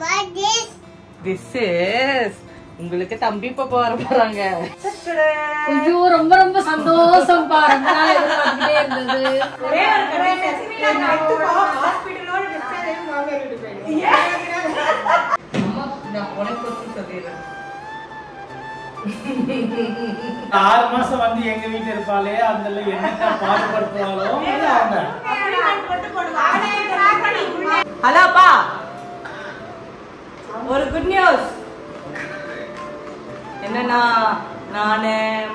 This is உங்களுக்கு தம்பி பாப்பா வர போறாங்க. ஐயோ ரொம்ப ரொம்ப சந்தோஷம் பா. ரொம்ப நாள் எதிர்பார்த்துட்டே இருந்தது. ஒரே ஒரு கண்டிஷன் ஹாஸ்பிடலோட டிஸ்சார்ஜ் வாங்க ரெடி அம்மா நான் உனக்கு சொல்லிறேன். 6 மாசம் வந்து எங்க வீட்ல இருப்பாளே அதனால என்னட்ட பாடுபடுறாளோ அவங்க அக்ரிமென்ட் போட்டு போடுவாங்க. ஹலோ பா, ஒரு குட் நியூஸ் என்னன்னா நான்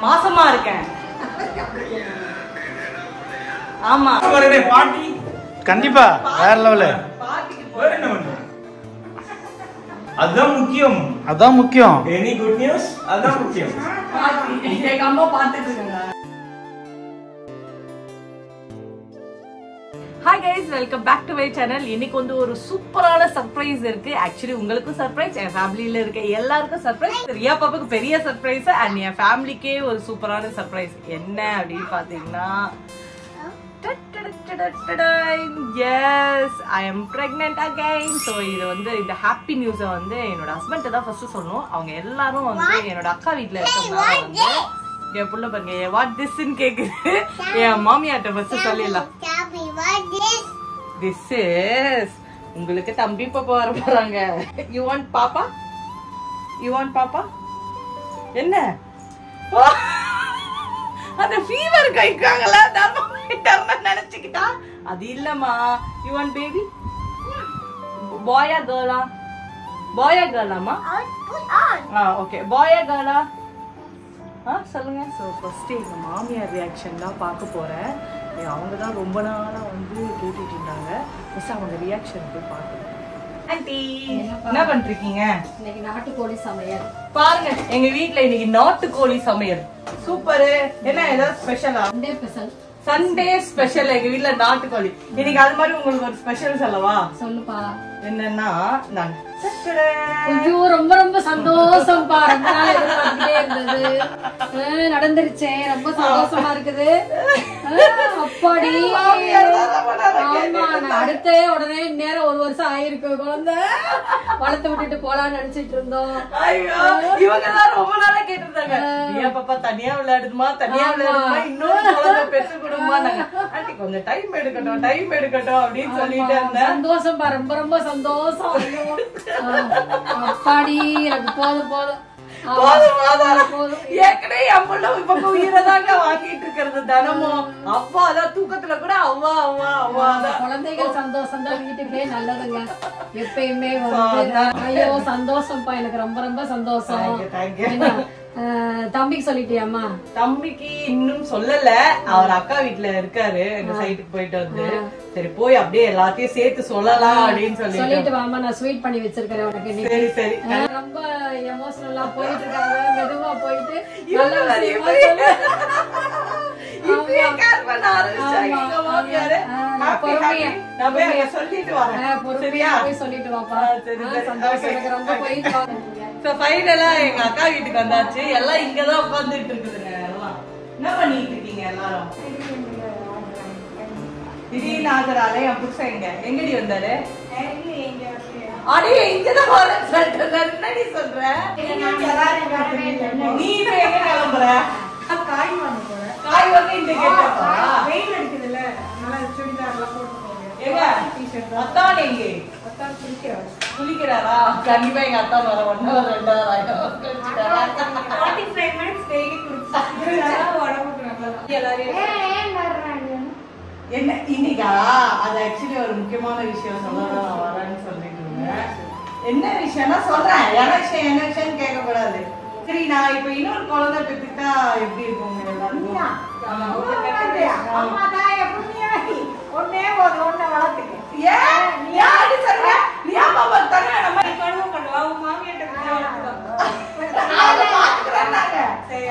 மாசமா இருக்கேன். ஆமா பாட்டி கண்டிப்பா வேற லெவல். அதான் முக்கியம், அதான் முக்கியம். எனி குட் நியூஸ் அதான் முக்கியம். எங்க அம்மா பாத்துட்டு இருக்காங்க. Hi guys, welcome back to my channel. இன்னைக்கு வந்து ஒரு சூப்பரான சர்ப்ரைஸ் இருக்கு. ஆக்சுவலி உங்களுக்கும் சர்ப்ரைஸ், என் ஃபேமிலில இருக்க எல்லாருக்கும் சர்ப்ரைஸ், ரியா பாப்பாக்கு பெரிய சர்ப்ரைஸ் அண்ட் என் ஃபேமிலிக்கே ஒரு சூப்பரான சர்ப்ரைஸ். என்ன அப்படின்னு பாத்தீங்கன்னா yes, I am pregnant again. So இது வந்து இந்த ஹாப்பி நியூஸ வந்து என்னோட ஹஸ்பண்ட் தான் ஃபர்ஸ்ட் சொல்லணும். அவங்க எல்லாரும் வந்து என்னோட அக்கா வீட்ல இருக்கறதுனால வந்து என் புள்ள பாருங்க வாட் திஸ்ன்னு கேக்குது. என் மாமியாட்ட ஃபர்ஸ்ட் சொல்லிடலாம். This is உங்களுக்கு தம்பி பாப்பா வர போறாங்க. You want பாப்பா? You want பாப்பா? என்ன அந்த ஃபீவர் கைக்காங்களா தர்ம நினைச்சுக்கிட்டா அது இல்லம்மா. You want baby? Boy or girl? Boy or girl அம்மா? Okay. Boy or girl? சொல்லுங்க. ஸோ ஃபர்ஸ்ட் எங்க மாமியார் ரியாக்ஷன் தான் பார்க்க போறேன். அவங்க தான் ரொம்ப நாளா வந்து கேட்டுட்டு இருந்தாங்க. ஃபர்ஸ்ட் அவங்க ரியாக்ஷன் போய் பார்க்கணும். ஆண்டி என்ன பண்றீங்க? இன்னைக்கு நாட்டுக்கோழி சமையல் பாருங்க. எங்க வீட்ல இன்னைக்கு நாட்டுக்கோழி சமையல் சூப்பர். என்ன ஏதாவது ஸ்பெஷலா? சண்டே ஸ்பெஷல் எங்க வீட்ல நாட்டுக்கோழி. இன்னைக்கு அது மாதிரி உங்களுக்கு ஒரு ஸ்பெஷல் சொல்லவா? சொல்லுப்பா. என்னன்னா நான் ஐயோ ரொம்ப ரொம்ப சந்தோஷம் பா. ரொம்ப நாள் எதிர்பார்த்துட்டே இருந்தது. நடந்துருச்சே, ரொம்ப சந்தோஷமா இருக்குது. அப்பாடி. ஆமா, நான் அடுத்த உடனே நேரம் 1 வருஷம் ஆயிருக்கு. குழந்தை வளர்த்து விட்டுட்டு போலான்னு நினைச்சிட்டு இருந்தோம். இவங்கதான் ரொம்ப நாளா கேட்டிருந்தாங்க, ரியா பாப்பா தனியா விளையாடுமா இன்னொரு குழந்தை பெற்று கொடுமா. ஆண்டி கொஞ்சம் டைம் எடுக்கட்டும் அப்படின்னு சொல்லிட்டு இருந்தேன். சந்தோஷம் பா, ரொம்ப ரொம்ப சந்தோஷம். அப்பாடி எனக்கு போதும். ஏற்கனவே என் புள்ள இப்ப உயிரதாங்க வாங்கிட்டு இருக்கிறது தினமும். அவ்வா அதான் தூக்கத்துல கூட அவ்வா குழந்தைகள் சந்தோஷம் தான் வீட்டுக்கே நல்லதுங்க. எப்பயுமே ஐயோ சந்தோஷம்ப்பா, எனக்கு ரொம்ப ரொம்ப சந்தோஷம். தம்பிக்கு சொல்லிட்டியாமா? தம்பிக்கு இன்னும் சொல்லல. அவர் அக்கா வீட்டுல இருக்காரு. எங்க சைட்டுக்கு போயிட்டு வந்து சரி போய் அப்படியே எல்லாத்தையும் சேர்த்து சொல்லலாம் அப்படின்னு சொல்லிட்டு வாமா. நான் ஸ்வீட் பண்ணி வச்சிருக்கேன் உனக்கு. சரி சரி. ரொம்ப எமோஷனலா போயிட்டு இருக்காங்க. மெதுவா போயிட்டு சொல்லிட்டு வாப்பா. சந்தோஷம் எனக்கு ரொம்ப. போயிட்டு வாங்க. ஃபைனலா எங்க அக்கா வீட்டுக்கு வந்தாச்சு. எல்லாம் இங்கதான் உட்கார்ந்துட்டு இருக்குதுங்க. எல்லாம் என்ன பண்ணிட்டு இருக்கீங்க எல்லாரும்? திடீர்னு ஆகுறாலே என் புருஷன் எங்கடி வந்தாரு? அடே இங்கதான் என்னடி சொல்ற? நீ எங்க கிளம்புற? காய் வாங்க போறேன். காய் வாங்க இந்த கேட்டா வெயில் அடிக்குதுல்ல, நல்லா சுடிதார் எல்லாம் போட்டு போங்க. ஏங்க டி-ஷர்ட் அத்தான் எங்க? அத்தான் குளிக்கிறாரா? கண்டிப்பா எங்க அத்தா வர 1 hour 2 hour ஆயிடும். 45 minutes டெய்லி குளிச்சா உடம்புக்கு நல்லது. எல்லாரும் என்ன இன்னைக்கா? அது ஆக்சுவலி ஒரு முக்கியமான விஷயம் சொல்லதான் நான் வரேன்னு சொல்லிட்டு இருந்தேன். என்ன விஷயம்னா சொல்றேன். என்ன விஷயம் கேட்க கூடாது. சரி, நான் இப்ப இன்னொரு குழந்தை பெற்றுட்டா எப்படி இருக்கும்?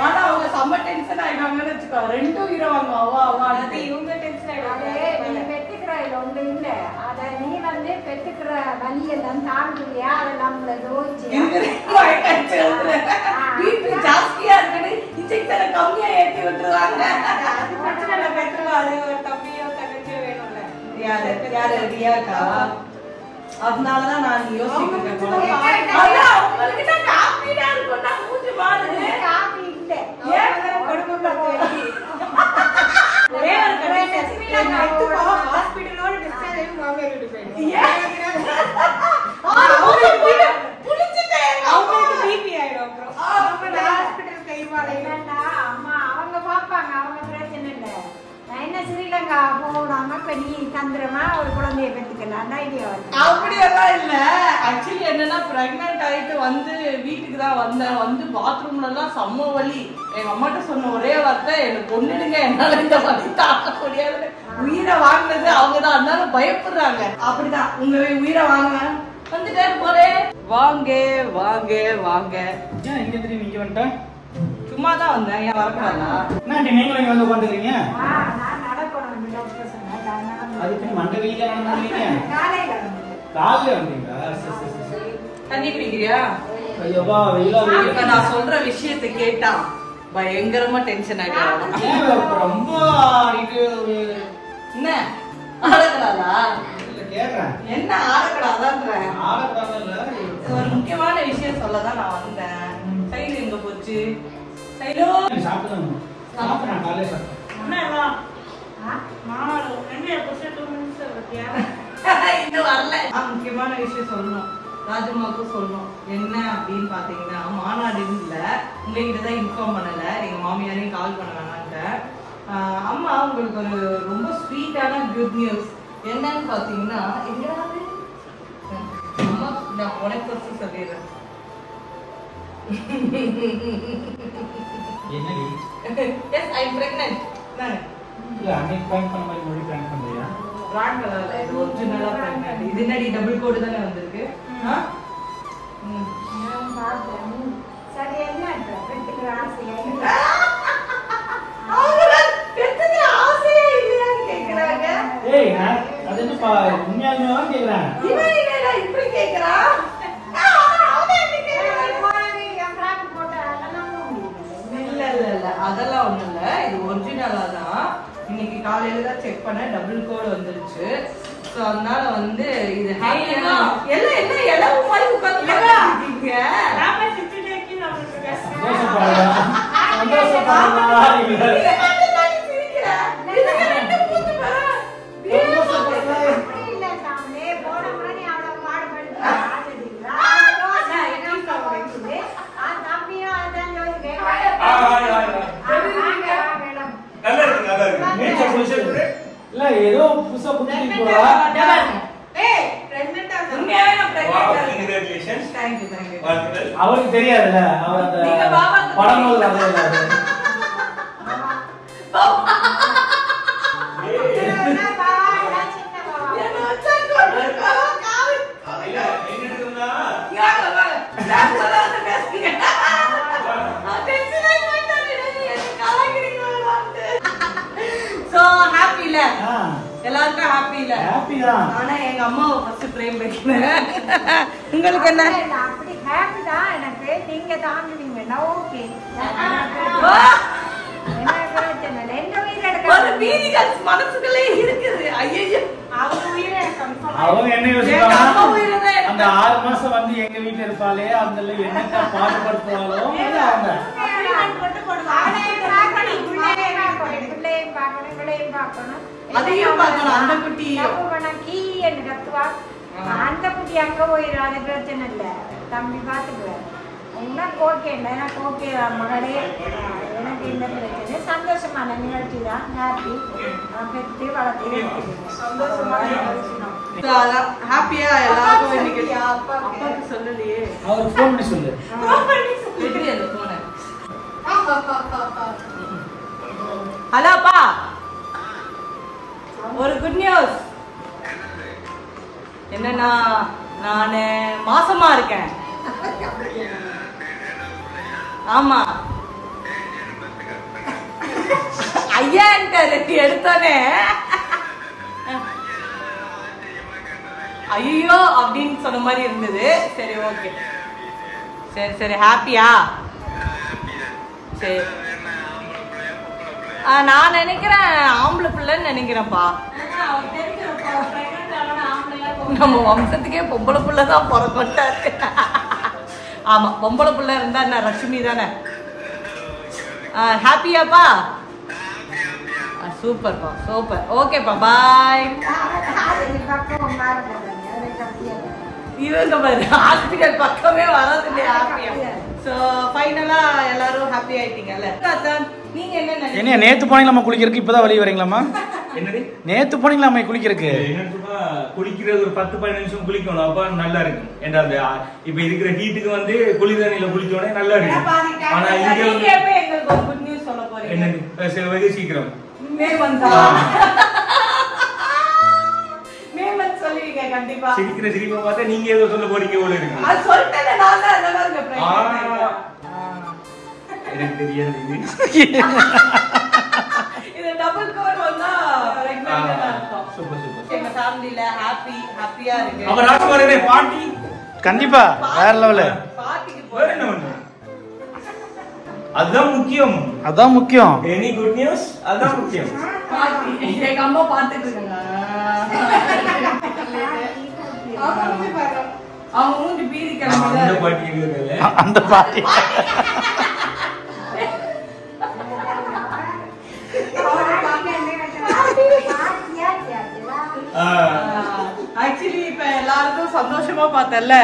ஆனா அவங்க செம்ம டென்ஷன் ஆயிடுவாங்கன்னு வச்சுக்கோ. 2 உயிரவாங்க. அவ்வா இவங்க டென்ஷன் ஆயிடுவாங்க. ஒண்ணு இல்ல, அத நீ வந்து பெற்றுக்கிற வலியெல்லாம் தாண்டுறியா? அதெல்லாம் ஜாஸ்தியா இருக்கு. இன்ஜெக்ஷனை கம்மியா ஏற்றி விட்டுருவாங்க. அது பிரச்சனை பெற்றுவாரு. தம்பியோ தங்கச்சியோ வேணும்ல. யாரு ரியாக்கா? அதனாலதான் நான் யோசிக்கிறேன். அவங்க பாப்பாங்க, அவங்க பிரச்சனை இல்லை. நான் என்ன ஸ்ரீலங்கா போடாம இப்ப நீ தந்திரமா ஒரு குழந்தைய பெற்றுக்கலாம் அந்த ஐடியா வருது. அப்படியெல்லாம் இல்ல. ஆக்சுவலி என்னன்னா பிரெக்னன்ட் ஆயிட்டு வந்து வீட்டுக்கு தான் வந்தேன். வந்து பாத்ரூம்ல எல்லாம் செம்ம வலி. எங்க அம்மாட்ட சொன்ன ஒரே வார்த்தை, எனக்கு கொன்னுடுங்க, என்னால இந்த வலி தாங்க முடியாது. உயிரை வாங்கினது அவங்கதான், அதனால பயப்படுறாங்க. அப்படிதான் உங்க உயிரை வாங்க வந்துட்டே போறேன். வாங்க வாங்க வாங்க. ஏன் இங்க திரும்பி இங்க வந்துட்டேன்? சும்மா தான் வந்தேன். ஏன் வரக்கூடாதா? என்ன நீங்களும் இங்க வந்து உட்காந்துக்கிறீங்க? நான் நடக்கணும் டாக்டர் சொன்னேன். அதுக்கு மண்டை வெயில நடந்தீங்க? காலையில வந்து காலையில வந்தீங்களா? சரி சரி சரி. தண்ணி குடிக்கிறியா? ஐயோப்பா வெயிலா வெயில். இப்ப நான் சொல்ற விஷயத்தை கேட்டா பயங்கரமா டென்ஷன் ஆகிடும். ஏன் ரொம்ப இது என்ன ஆடக்கூடாதா? இல்ல கேக்குறேன். என்ன ஆடக்கூடாதான்ற ஆடக்கூடாதுல்ல. ஒரு முக்கியமான விஷயம் சொல்லதான் நான் வந்தேன். சைலு எங்க போச்சு? சைலு சாப்பிட்டேன். சாப்பிட்டேன் காலையில சாப்பிட்டேன். இன்னும் வரல. முக்கியமான விஷயம் சொல்லணும், ராஜம்மாவுக்கும் சொல்லணும். என்ன அப்படின்னு பாத்தீங்கன்னா, மாநாடு இல்ல, உங்ககிட்ட தான் இன்ஃபார்ம் பண்ணல. எங்க மாமியாரையும் கால் பண்ண வேணான்ட்டு. அம்மா உங்களுக்கு ஒரு ரொம்ப ஸ்வீட்டான குட் நியூஸ். என்னன்னு பாத்தீங்கன்னா, எங்கேயாவது அம்மா நான் உனக்கு ஃபர்ஸ்ட் சொல்லிடுறேன். என்னடி? எஸ் ஐ அம் பிரெக்னன்ட். இல்ல அன்னைக்கு பிளான் பண்ண மாதிரி மறுபடியும் பிளான் பண்றியா? பிராண்ட் கலர்ல இது ஒரிஜினலா பிரெக்னன்ட். இது என்னடி டபுள் கோட் தானே வந்திருக்கு? நான் பார்த்தேன். சரி என்ன பெற்றுக்கிற ஆசையா இல்லை? ஏய் நான் அது என்னப்பா உண்மையாலுமே தான் கேக்குறேன். இப்படி கேக்குறா? இல்ல அதெல்லாம் ஒண்ணும் இல்ல. இது ஒரிஜினலா தான். இன்னைக்கு காலையில தான் செக் பண்ண, டபுள் கோட் வந்துருச்சு. சோ அதனால வந்து இது ஹாப்பியா எல்லாம் என்ன இளவு மாதிரி உட்கார்ந்துட்டீங்க. இல்ல ஏதோ புதுசா புடிச்சிட்டு போறா. அவருக்கு தெரியாதுல்ல, அவர் அந்த படம் முதல்ல எல்லாருக்கும் ஹாப்பி இல்ல? ஹாப்பி தான். ஆனா எங்க அம்மாவை ஃபர்ஸ்ட் பிரேம் வைக்கிறேன். உங்களுக்கு என்ன? அப்படி ஹாப்பி தான் எனக்கு. நீங்க தாங்குவீங்கன்னா ஓகே. ஒரு பீதிகள் மனசுக்குள்ளே இருக்குது. ஐயோ அவங்க உயிரை கன்ஃபார்ம். அவங்க என்ன யோசிப்பாங்க? அந்த 6 மாசம் வந்து எங்க வீட்டுல இருப்பாளே, அந்த என்னென்ன பாடுபடுத்துவாளோ அவங்க அதையும் பார்க்கணும். அந்த குட்டி அந்த குட்டி அங்க போயிடும். அது பிரச்சனை இல்லை, தம்பி பாத்துக்குவேன். எனக்கு ஓகே இல்லை, எனக்கு ஓகே மகளே. எனக்கு இந்த பிரச்சனை சந்தோஷமான நிகழ்ச்சி தான். ஹாப்பி பெற்று வளர்த்து சந்தோஷமா ஹாப்பியா எல்லாருக்கும் இன்னைக்கு. அப்பாக்கு சொல்லலையே, அவர் ஃபோன் பண்ணி சொல்லு. எப்படி அந்த போன? ஹலோ அப்பா, ஒரு குட் நியூஸ். என்னன்னா நானு மாசமா இருக்கேன். ஆமா ஐயா எடுத்தானே ஐயோ அப்படின்னு சொன்ன மாதிரி இருந்தது. சரி ஓகே, சரி சரி ஹாப்பியா? சரி நான் நினைக்கிறேன் ஆம்பளை பிள்ளைன்னு நினைக்கிறேன்ப்பா. நம்ம வம்சத்துக்கே பொம்பளை புள்ள தான் பிறக்கொண்டாரு. ஆமா, பொம்பளை புள்ள இருந்தா என்ன லட்சுமி தானே. ஹாப்பியாப்பா? சூப்பர்ப்பா, சூப்பர். ஓகேப்பா, பாய். இவங்க பாரு ஹாஸ்பிட்டல் பக்கமே வரது இல்லையா? ஹாப்பியா? சோ ஃபைனலா எல்லாரும் ஹாப்பி ஆயிட்டீங்கல்ல? நீங்க என்ன நேத்து போனீங்களாமா குளிக்கிறதுக்கு? இப்பதான் வெளியே வரீங்களாமா? என்னது? நேத்து போனீங்களாமா குளிக்கிறதுக்கு? குளிக்கிறது ஒரு 10-15 நிமிஷம் குளிக்கணும், அப்ப நல்லா இருக்கும். ஏன்னா இப்ப இருக்கிற ஹீட்டுக்கு வந்து குளிர்தண்ணில குளிச்சோடனே நல்லா இருக்கும். ஆனா இங்க எங்களுக்கு ஒரு குட் நியூஸ் சொல்ல போறீங்க. என்னது? வெகு சீக்கிரம் மே வந்தா மே வந்து சொல்லுவீங்க கண்டிப்பா. சிரிக்கிற சிரிப்பை பார்த்தா நீங்க ஏதோ சொல்ல போறீங்க போல இருக்கு. அது சொல்லிட்டேன் நான் தான். அதெல்லாம் எனக்கு தெரியாது. இது டபுள் கோட் வந்தா பிரெக்னன்ட் அர்த்தம். Super super. எங்க ஃபேமிலில ஹாப்பியா இருக்கு. அவ ராஜ்குமாரே பாட்டி கண்டிப்பா வேற லெவல். பார்ட்டிக்கு வேற என்ன பண்ணு? அதுதான் முக்கியம். அதான் முக்கியம். எனி குட் நியூஸ் அதான் முக்கியம். பார்ட்டி எங்க அம்மா பார்த்துட்டு இருக்காங்க. அவங்க மூஞ்சி பீதி கிளம்புது. அந்த பாட்டி இருக்குல்ல, அந்த பாட்டி ஆக்சுவலி இப்ப எல்லாருக்கும் சந்தோஷமா பார்த்தல.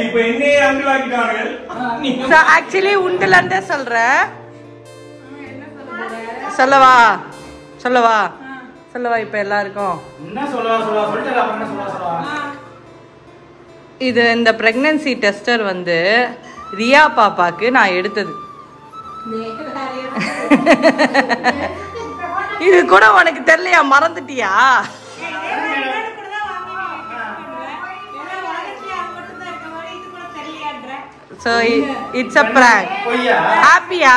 இப்ப என்னையே அங்கிள் ஆக்கிட்டாங்க. ஆக்சுவலி உண்டுல இருந்தே சொல்றேன். சொல்லவா சொல்லவா சொல்லவா இப்ப எல்லாருக்கும் என்ன சொல்லிட்டு அப்புறம் என்ன சொல்லுவா. இது இந்த பிரெக்னன்சி டெஸ்டர் வந்து ரியா பாப்பாக்கு நான் எடுத்தது. இது கூட உனக்கு தெரியலையா? மறந்துட்டியா? So it's a prank. ஹாப்பியா?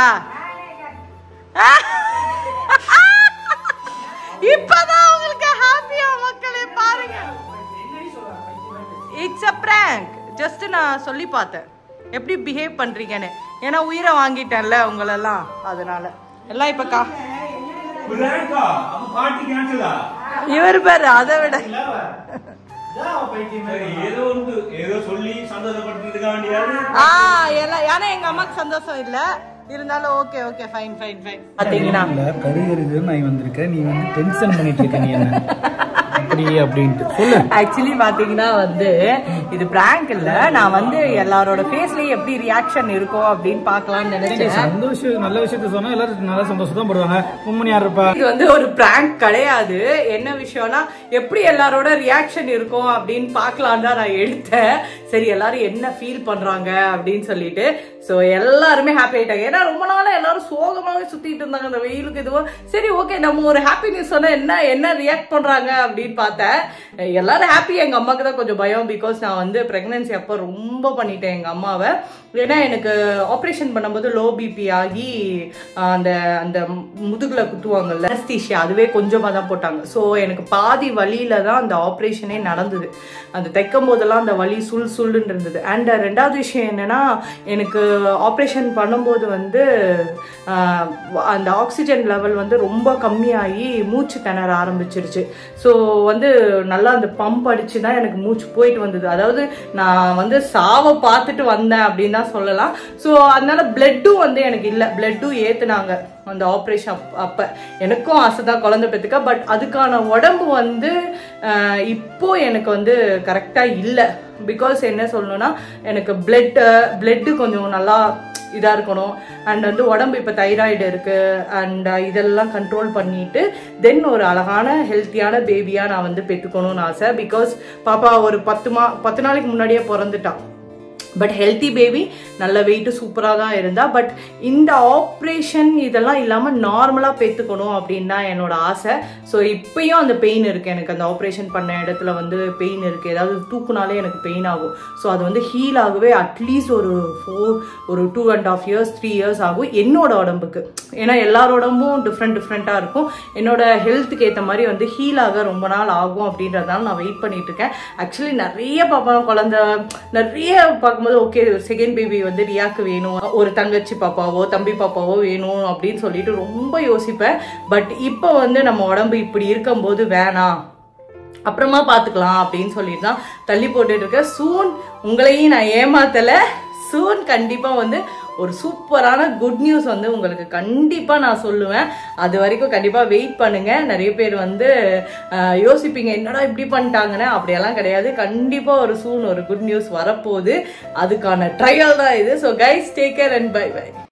இப்பதான் உங்களுக்கு ஹாப்பியா மக்களே? பாருங்க, இட்ஸ் a prank. ஜஸ்ட் நான் சொல்லி பார்த்தேன் எப்படி பிஹேவ் பண்றீங்கன்னு. ஏன்னா உயிரை வாங்கிட்டேன்ல உங்களெல்லாம், அதனால எல்லாம் இப்ப இவர் பேரு அதை விட ஏதோ சொல்லி சந்தோஷப்படுத்திட்டு வேண்டியது. ஏன்னா எங்க அம்மாக்கு சந்தோஷம் இல்ல இருந்தாலும் okay okay fine fine fine. பாத்தீங்கன்னா கருகருது நான் வந்திருக்கேன், நீ வந்து டென்ஷன் பண்ணிட்டு இருக்க. நீ என்ன அப்படி அப்படின்ட்டு சொல்லு. ஆக்சுவலி பாத்தீங்கன்னா வந்து இது பிராங்க் இல்ல. நான் வந்து எல்லாரோட ஃபேஸ்லயும் எப்படி ரியாக்ஷன் இருக்கும் அப்படின்னு பாக்கலாம்னு நினைச்சேன். சந்தோஷம் நல்ல விஷயத்த சொன்னா எல்லாரும் நல்லா சந்தோஷம் தான் படுவாங்க. உண்மை யார் இருப்பா? இது வந்து ஒரு பிராங்க் கிடையாது. என்ன விஷயம்னா எப்படி எல்லாரோட ரியாக்ஷன் இருக்கும் அப்படின்னு பாக்கலாம் தான் நான் எடுத்தேன். சரி எல்லாரும் என்ன ஃபீல் பண்றாங்க அப்படின்னு சொல்லிட்டு. சோ எல்லாருமே ஹாப்பி ஆயிட்டாங்க. ஏன்னா ரொம்ப நாளா எல்லாரும் சோகமாவே சுத்திட்டு இருந்தாங்க அந்த வெயிலுக்கு. இதுவும் சரி ஓகே நம்ம ஒரு ஹாப்பி நியூஸ் சொன்னா என்ன ரியாக்ட் பண்றாங்க அப்படின்னு பார்த்தேன். எல்லாரும் ஹாப்பி. எங்க அம்மாக்கு தான் கொஞ்சம் பயம். பிகாஸ் நான் வந்து பிரெக்னன்சி அப்ப ரொம்ப பண்ணிட்டேன் எங்க அம்மாவை. ஏன்னா எனக்கு ஆப்ரேஷன் பண்ணும்போது லோ பிபி ஆகி அந்த அந்த முதுகுல குத்துவாங்கல்ல அனஸ்தீஷியா, அதுவே கொஞ்சமா தான் போட்டாங்க. ஸோ எனக்கு பாதி வலியில தான் அந்த ஆப்ரேஷனே நடந்தது. அந்த தைக்கும் போதெல்லாம் அந்த வலி சுல்லுன்னு இருந்தது. அண்ட் ரெண்டாவது விஷயம் என்னன்னா, எனக்கு ஆப்ரேஷன் பண்ணும்போது வந்து அந்த ஆக்சிஜன் லெவல் வந்து ரொம்ப கம்மியாகி மூச்சு திணற ஆரம்பிச்சிருச்சு. ஸோ வந்து நல்லா அந்த பம்ப் அடிச்சு தான் எனக்கு மூச்சு போயிட்டு வந்தது. அதாவது நான் வந்து சாவை பார்த்துட்டு வந்தேன் அப்படின்னு தான் சொல்லலாம். ஸோ அதனால பிளட்டும் வந்து எனக்கு இல்லை. பிளட்டும் ஏற்றுனாங்க அந்த ஆப்ரேஷன் அப்போ. எனக்கும் ஆசை தான் குழந்தை பெற்றுக்க. பட் அதுக்கான உடம்பு வந்து இப்போ எனக்கு வந்து கரெக்டாக இல்லை. பிகாஸ் என்ன சொல்லணும்னா எனக்கு பிளட்டு கொஞ்சம் நல்லா இதாக இருக்கணும். அண்ட் வந்து உடம்பு இப்போ தைராய்டு இருக்கு. அண்ட் இதெல்லாம் கண்ட்ரோல் பண்ணிட்டு தென் ஒரு அழகான ஹெல்த்தியான பேபியாக நான் வந்து பெற்றுக்கணும்னு ஆசை. பிகாஸ் பாப்பா ஒரு 10 நாளைக்கு முன்னாடியே பிறந்துட்டான். பட் ஹெல்த்தி பேபி, நல்ல வெயிட்டு சூப்பராக தான் இருந்தா. பட் இந்த ஆப்ரேஷன் இதெல்லாம் இல்லாமல் நார்மலாக பெற்றுக்கணும் அப்படின்னு தான் என்னோட ஆசை. ஸோ இப்பயும் அந்த பெயின் இருக்குது எனக்கு. அந்த ஆப்ரேஷன் பண்ண இடத்துல வந்து பெயின் இருக்குது. ஏதாவது தூக்குனாலே எனக்கு பெயின் ஆகும். ஸோ அது வந்து ஹீல் ஆகவே அட்லீஸ்ட் ஒரு 2.5 years 3 years ஆகும் என்னோட உடம்புக்கு. ஏன்னா எல்லாரோட உடம்பும் டிஃப்ரெண்ட்டாக இருக்கும். என்னோட ஹெல்த்துக்கு ஏற்ற மாதிரி வந்து ஹீல் ஆக ரொம்ப நாள் ஆகும் அப்படின்றதால நான் வெயிட் பண்ணிட்டு இருக்கேன். ஆக்சுவலி நிறைய பாப்பா குழந்தை நிறைய பார்க்கும்போது ஓகே செகண்ட் பேபி வந்து ரியாக்கு வேணும், ஒரு தங்கச்சி பாப்பாவோ தம்பி பாப்பாவோ வேணும் அப்படின்னு சொல்லிட்டு ரொம்ப யோசிப்பேன். பட் இப்போ வந்து நம்ம உடம்பு இப்படி இருக்கும்போது வேணாம் அப்புறமா பார்த்துக்கலாம் அப்படின்னு சொல்லிட்டு தான் தள்ளி போட்டுட்டு இருக்கேன். சூன் உங்களையும் நான் ஏமாத்தலை. சூன் கண்டிப்பாக வந்து ஒரு சூப்பரான குட் நியூஸ் வந்து உங்களுக்கு கண்டிப்பாக நான் சொல்லுவேன். அது வரைக்கும் கண்டிப்பாக வெயிட் பண்ணுங்கள். நிறைய பேர் வந்து யோசிப்பீங்க என்னடா இப்படி பண்ணிட்டாங்கன்னு. அப்படியெல்லாம் கிடையாது. கண்டிப்பாக ஒரு சூன் ஒரு குட் நியூஸ் வரப்போகுது. அதுக்கான ட்ரையல் தான் இது. So guys, take care and bye by.